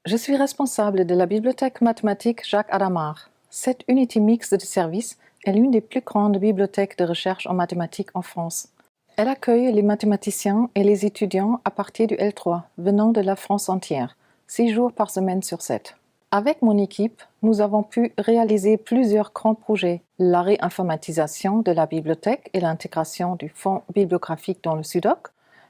Je suis responsable de la bibliothèque mathématique Jacques Hadamard. Cette unité mixte de services est l'une des plus grandes bibliothèques de recherche en mathématiques en France. Elle accueille les mathématiciens et les étudiants à partir du L3, venant de la France entière, 6 jours par semaine sur 7. Avec mon équipe, nous avons pu réaliser plusieurs grands projets. La réinformatisation de la bibliothèque et l'intégration du fonds bibliographique dans le SUDOC,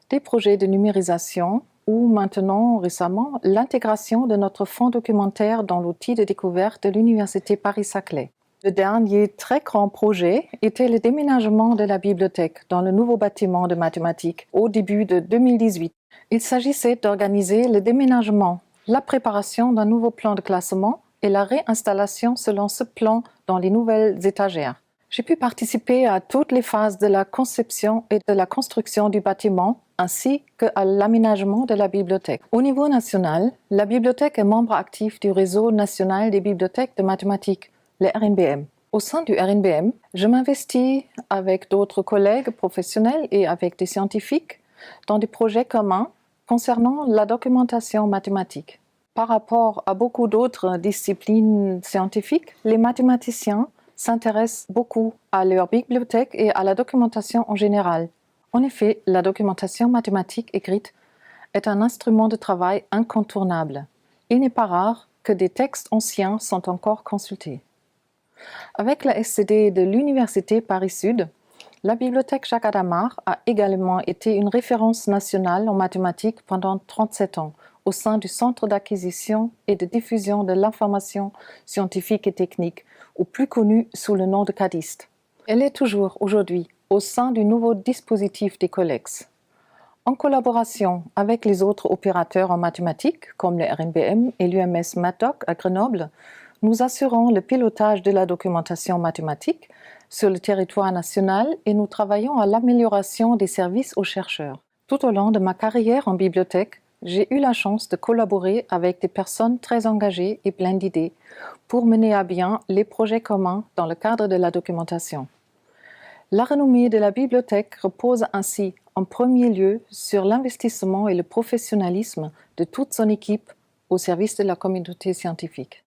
des projets de numérisation ou maintenant, récemment, l'intégration de notre fonds documentaire dans l'outil de découverte de l'Université Paris-Saclay. Le dernier très grand projet était le déménagement de la bibliothèque dans le nouveau bâtiment de mathématiques au début de 2018. Il s'agissait d'organiser le déménagement, la préparation d'un nouveau plan de classement et la réinstallation selon ce plan dans les nouvelles étagères. J'ai pu participer à toutes les phases de la conception et de la construction du bâtiment, ainsi qu'à l'aménagement de la bibliothèque. Au niveau national, la bibliothèque est membre actif du Réseau national des bibliothèques de mathématiques, le RNBM. Au sein du RNBM, je m'investis avec d'autres collègues professionnels et avec des scientifiques dans des projets communs concernant la documentation mathématique. Par rapport à beaucoup d'autres disciplines scientifiques, les mathématiciens s'intéressent beaucoup à leur bibliothèque et à la documentation en général. En effet, la documentation mathématique écrite est un instrument de travail incontournable. Il n'est pas rare que des textes anciens sont encore consultés. Avec la SCD de l'Université Paris-Sud, la bibliothèque Jacques Hadamard a également été une référence nationale en mathématiques pendant 37 ans au sein du Centre d'acquisition et de diffusion de l'information scientifique et technique, ou plus connu sous le nom de CADIST. Elle est toujours aujourd'hui au sein du nouveau dispositif des COLLEX. En collaboration avec les autres opérateurs en mathématiques, comme le RNBM et l'UMS MatDoc à Grenoble, nous assurons le pilotage de la documentation mathématique sur le territoire national et nous travaillons à l'amélioration des services aux chercheurs. Tout au long de ma carrière en bibliothèque, j'ai eu la chance de collaborer avec des personnes très engagées et pleines d'idées pour mener à bien les projets communs dans le cadre de la documentation. La renommée de la bibliothèque repose ainsi en premier lieu sur l'investissement et le professionnalisme de toute son équipe au service de la communauté scientifique.